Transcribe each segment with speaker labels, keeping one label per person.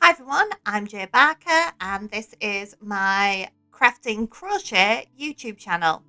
Speaker 1: Hi everyone, I'm Jay Barker and this is my crafting crochet YouTube channel.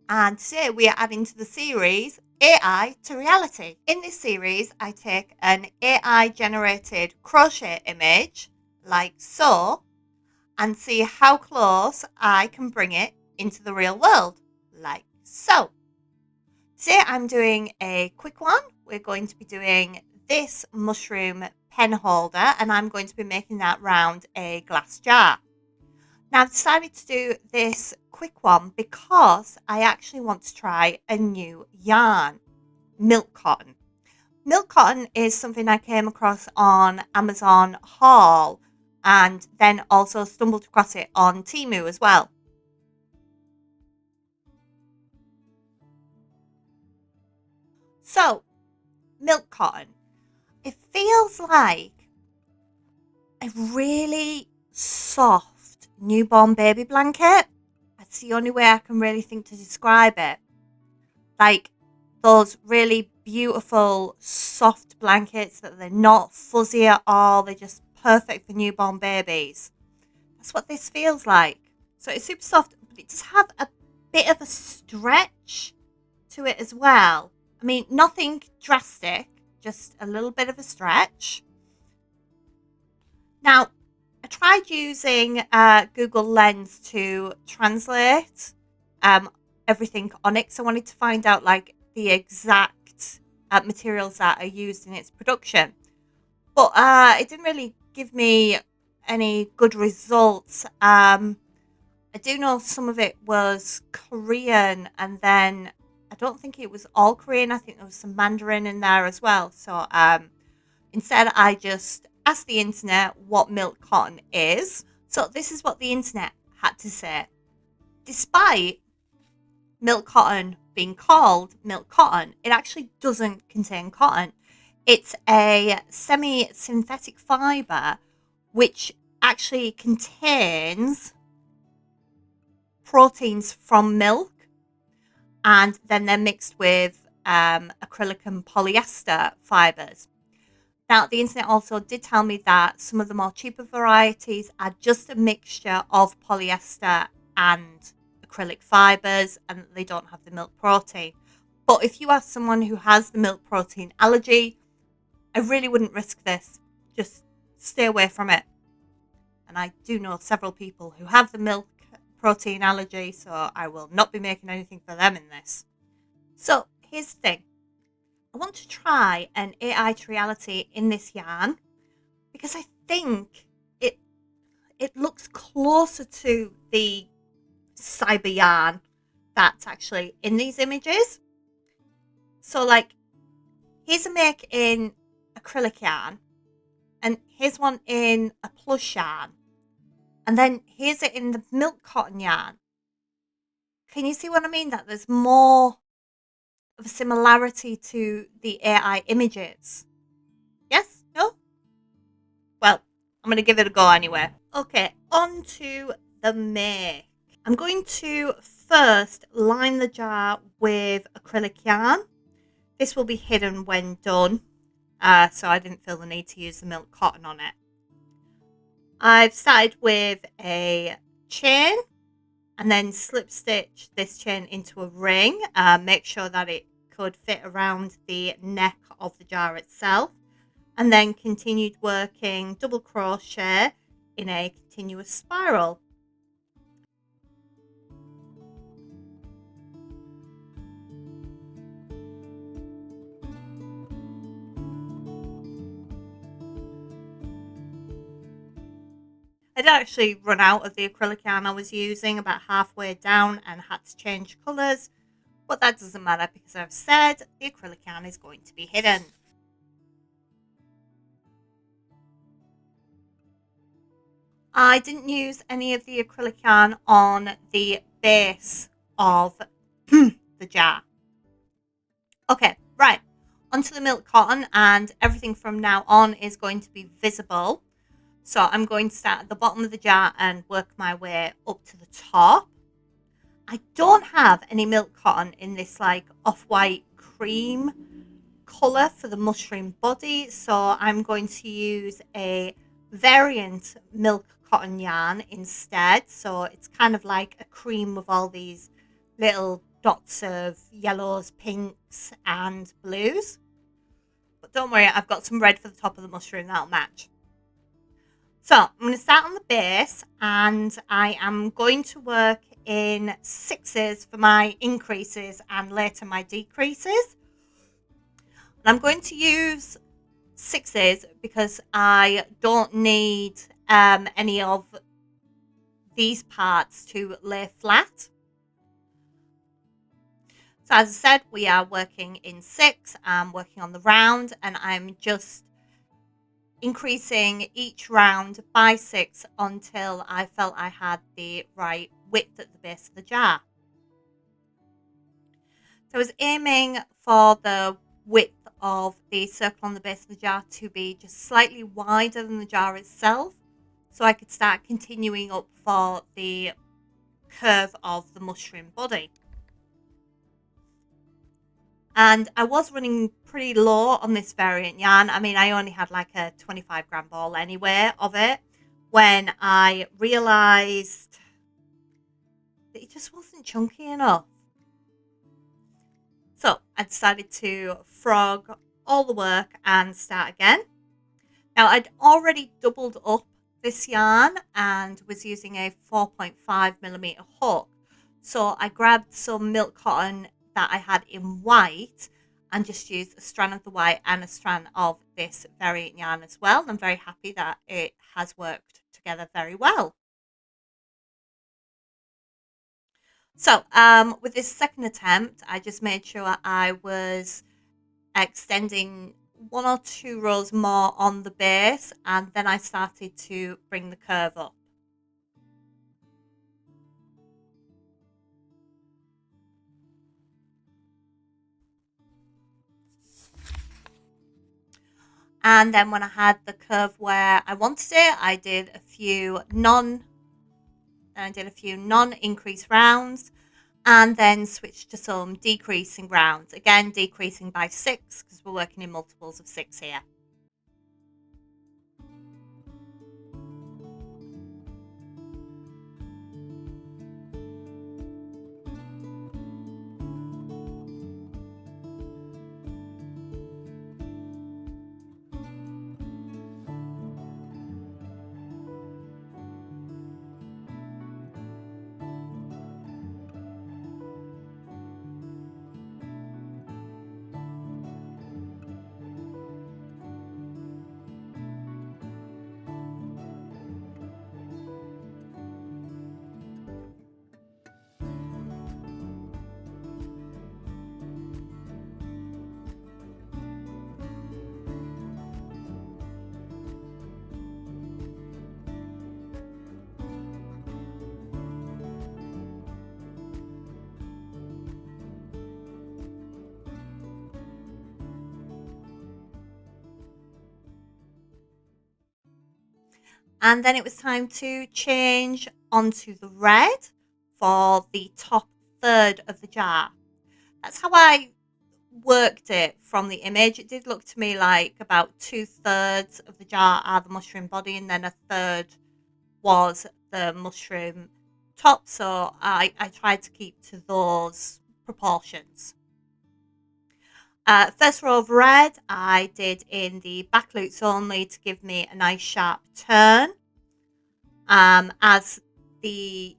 Speaker 1: And today we are adding to the series AI to reality. In this series, I take an AI generated crochet image like so and see how close I can bring it into the real world like so. Today I'm doing a quick one. We're going to be doing this mushroom pen holder and I'm going to be making that round a glass jar. Now I've decided to do this quick one because I actually want to try a new yarn, milk cotton. Milk cotton is something I came across on Amazon haul and then also stumbled across it on Temu as well. So, milk cotton. It feels like a really soft newborn baby blanket. That's the only way I can really think to describe it. Like those really beautiful soft blankets that they're not fuzzy at all. They're just perfect for newborn babies. That's what this feels like. So it's super soft, but it does have a bit of a stretch to it as well. I mean, nothing drastic, just a little bit of a stretch. Now, I tried using Google Lens to translate everything on it. So I wanted to find out like the exact materials that are used in its production. But it didn't really give me any good results. I do know some of it was Korean, and then I don't think it was all Korean. I think there was some Mandarin in there as well. So instead, I just asked the internet what milk cotton is. So this is what the internet had to say. Despite milk cotton being called milk cotton, it actually doesn't contain cotton. It's a semi-synthetic fiber which actually contains proteins from milk, and then they're mixed with acrylic and polyester fibers. Now, the internet also did tell me that some of the more cheaper varieties are just a mixture of polyester and acrylic fibers, and they don't have the milk protein. But if you are someone who has the milk protein allergy, I really wouldn't risk this. Just stay away from it. And I do know several people who have the milk protein allergy, so I will not be making anything for them in this. So here's the thing. I want to try an AI to reality in this yarn because I think it looks closer to the cyber yarn that's actually in these images. So like, here's a make in acrylic yarn, and here's one in a plush yarn, and then here's it in the milk cotton yarn. Can you see what I mean? That there's more of a similarity to the AI images. Yes? No? Well, I'm going to give it a go anyway. Okay, on to the make. I'm going to first line the jar with acrylic yarn. This will be hidden when done, so I didn't feel the need to use the milk cotton on it. I've started with a chain and then slip stitch this chain into a ring. Make sure that it could fit around the neck of the jar itself, and then continued working double crochet in a continuous spiral. I'd actually run out of the acrylic yarn I was using about halfway down and had to change colours, but that doesn't matter because I've said the acrylic yarn is going to be hidden. I didn't use any of the acrylic yarn on the base of the jar. Okay, right, onto the milk cotton, and everything from now on is going to be visible. So I'm going to start at the bottom of the jar and work my way up to the top. I don't have any milk cotton in this like off-white cream colour for the mushroom body, so I'm going to use a variant milk cotton yarn instead. So it's kind of like a cream with all these little dots of yellows, pinks, and blues. But don't worry, I've got some red for the top of the mushroom that'll match. So I'm going to start on the base, and I am going to work in sixes for my increases and later my decreases. And I'm going to use sixes because I don't need any of these parts to lay flat. So as I said, we are working in six. I'm working on the round, and I'm just increasing each round by six until I felt I had the right width at the base of the jar. So I was aiming for the width of the circle on the base of the jar to be just slightly wider than the jar itself, so I could start continuing up for the curve of the mushroom body. And I was running pretty low on this variant yarn. I mean, I only had like a 25 gram ball anyway of it when I realised that it just wasn't chunky enough. So I decided to frog all the work and start again. Now, I'd already doubled up this yarn and was using a 4.5mm hook. So I grabbed some milk cotton that I had in white and just used a strand of the white and a strand of this variant yarn as well. And I'm very happy that it has worked together very well. So with this second attempt, I just made sure I was extending one or two rows more on the base, and then I started to bring the curve up. And then when I had the curve where I wanted it, I did a few non-increase rounds, and then switched to some decreasing rounds. Again, decreasing by six because we're working in multiples of six here. And then it was time to change onto the red for the top third of the jar. That's how I worked it from the image. It did look to me like about 2/3 of the jar are the mushroom body, and then a third was the mushroom top. So I tried to keep to those proportions. First row of red I did in the back loops only to give me a nice sharp turn. As the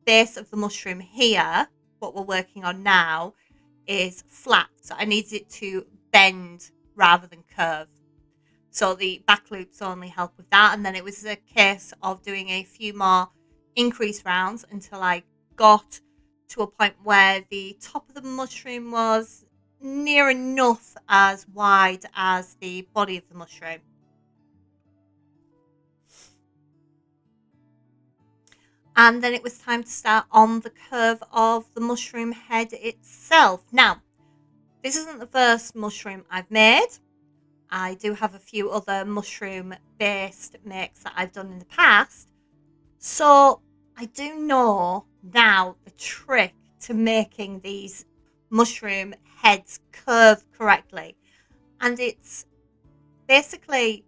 Speaker 1: base of the mushroom here, what we're working on now, is flat. So I needed it to bend rather than curve. So the back loops only help with that. And then it was a case of doing a few more increase rounds until I got to a point where the top of the mushroom was near enough as wide as the body of the mushroom. And then it was time to start on the curve of the mushroom head itself. Now, this isn't the first mushroom I've made. I do have a few other mushroom-based makes that I've done in the past. So I do know now the trick to making these mushroom heads curve correctly. And it's basically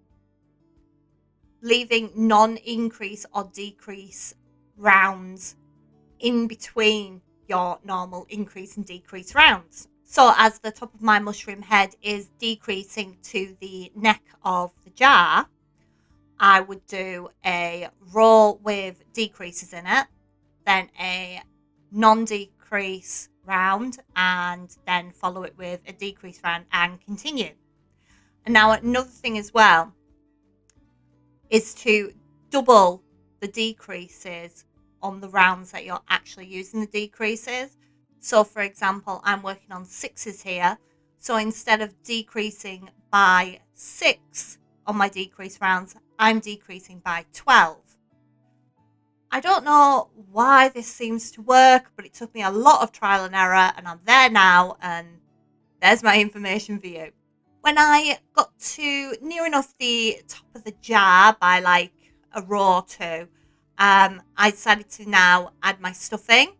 Speaker 1: leaving non-increase or decrease rounds in between your normal increase and decrease rounds. So as the top of my mushroom head is decreasing to the neck of the jar, I would do a roll with decreases in it, then a non-decrease round, and then follow it with a decrease round and continue. And now another thing as well is to double the decreases on the rounds that you're actually using the decreases. So for example, I'm working on sixes here. So instead of decreasing by 6 on my decrease rounds, I'm decreasing by 12. I don't know why this seems to work, but it took me a lot of trial and error, and I'm there now, and there's my information for you. When I got to near enough the top of the jar by like a row or two, I decided to now add my stuffing.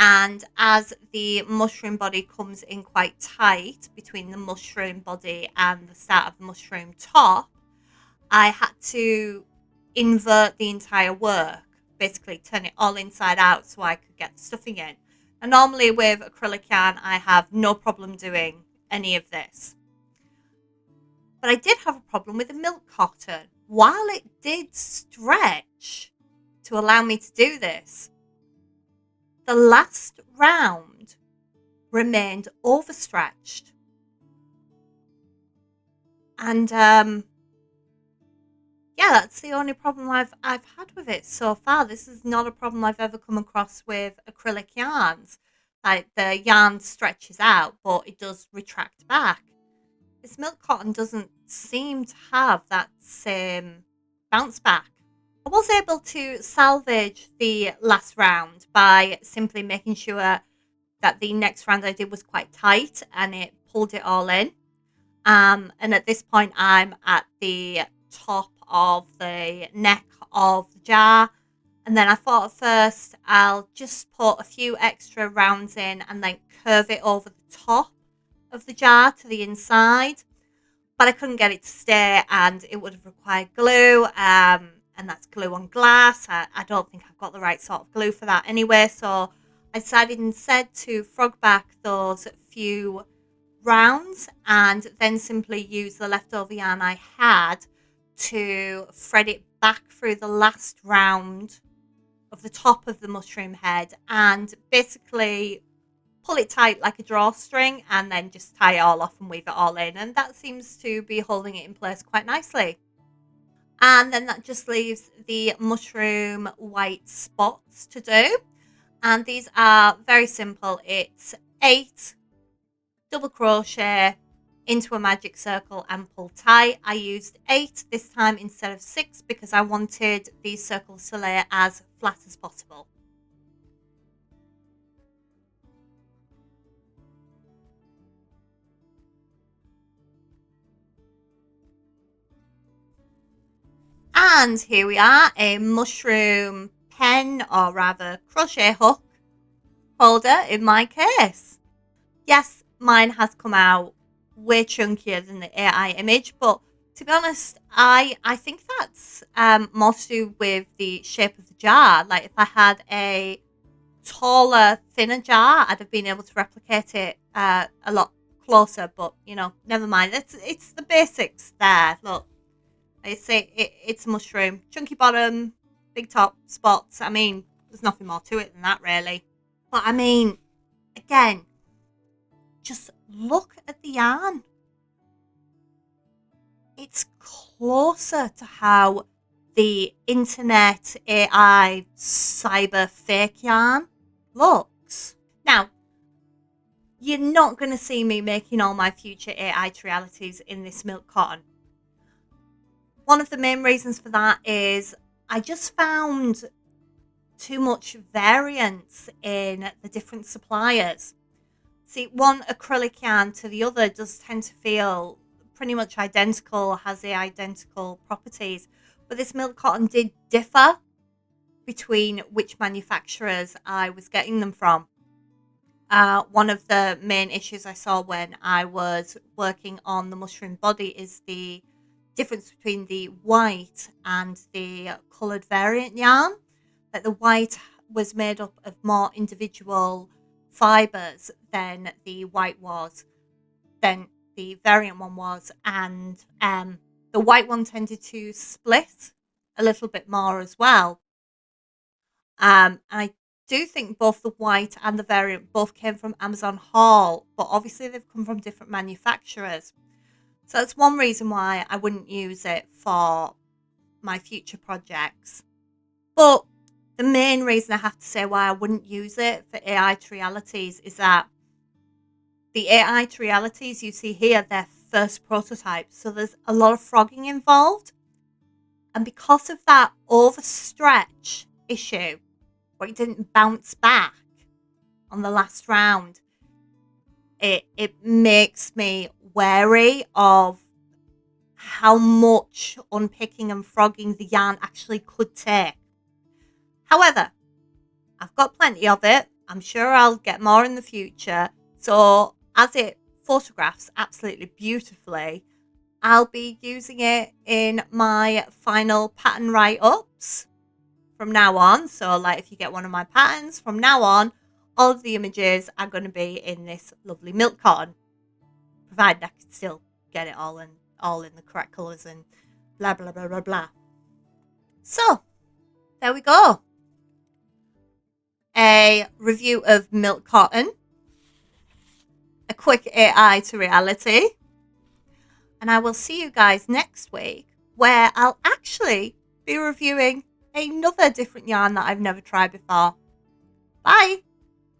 Speaker 1: And as the mushroom body comes in quite tight between the mushroom body and the start of the mushroom top, I had to invert the entire work, basically turn it all inside out so I could get the stuffing in. And normally with acrylic yarn, I have no problem doing any of this. But I did have a problem with the milk cotton. While it did stretch to allow me to do this, the last round remained overstretched. And yeah, that's the only problem I've had with it so far. This is not a problem I've ever come across with acrylic yarns. Like the yarn stretches out, but it does retract back. This milk cotton doesn't seem to have that same bounce back. I was able to salvage the last round by simply making sure that the next round I did was quite tight and it pulled it all in. And at this point, I'm at the top of the neck of the jar. And then I thought at first I'll just put a few extra rounds in and then curve it over the top of the jar to the inside. But I couldn't get it to stay, and it would have required glue. And that's glue on glass. I don't think I've got the right sort of glue for that anyway. So I decided instead to frog back those few rounds and then simply use the leftover yarn I had to thread it back through the last round of the top of the mushroom head and basically pull it tight like a drawstring and then just tie it all off and weave it all in. And that seems to be holding it in place quite nicely. And then that just leaves the mushroom white spots to do. And these are very simple. It's 8 double crochet into a magic circle and pull tight. I used 8 this time instead of 6 because I wanted these circles to lay as flat as possible. And here we are, a mushroom pen, or rather crochet hook holder in my case. Yes, mine has come out way chunkier than the AI image, but to be honest, I think that's more to do with the shape of the jar. Like if I had a taller, thinner jar, I'd have been able to replicate it a lot closer. But you know, never mind. It's the basics there. Look, I say it's a mushroom, chunky bottom, big top, spots. I mean, there's nothing more to it than that, really. But I mean, again, just look at the yarn. It's closer to how the internet AI cyber fake yarn looks. Now, you're not going to see me making all my future AI realities in this milk cotton. One of the main reasons for that is I just found too much variance in the different suppliers. See, one acrylic yarn to the other does tend to feel pretty much identical, has the identical properties. But this milk cotton did differ between which manufacturers I was getting them from. One of the main issues I saw when I was working on the mushroom body is the difference between the white and the coloured variant yarn. Like the white was made up of more individual fibres than the white was, than the variant one was, and the white one tended to split a little bit more as well. I do think both the white and the variant both came from Amazon Haul, but obviously they've come from different manufacturers. So that's one reason why I wouldn't use it for my future projects. But the main reason I have to say why I wouldn't use it for AI to realities is that the AI to realities you see here, they're first prototypes. So there's a lot of frogging involved. And because of that overstretch issue, where it didn't bounce back on the last round, it makes me wary of how much unpicking and frogging the yarn actually could take. However, I've got plenty of it. I'm sure I'll get more in the future. So as it photographs absolutely beautifully, I'll be using it in my final pattern write-ups from now on. So like if you get one of my patterns from now on, all of the images are going to be in this lovely milk cotton, provided I can still get it all in the correct colours and blah blah blah blah blah. So there we go. A review of milk cotton, a quick AI to reality, and I will see you guys next week, where I'll actually be reviewing another different yarn that I've never tried before. Bye!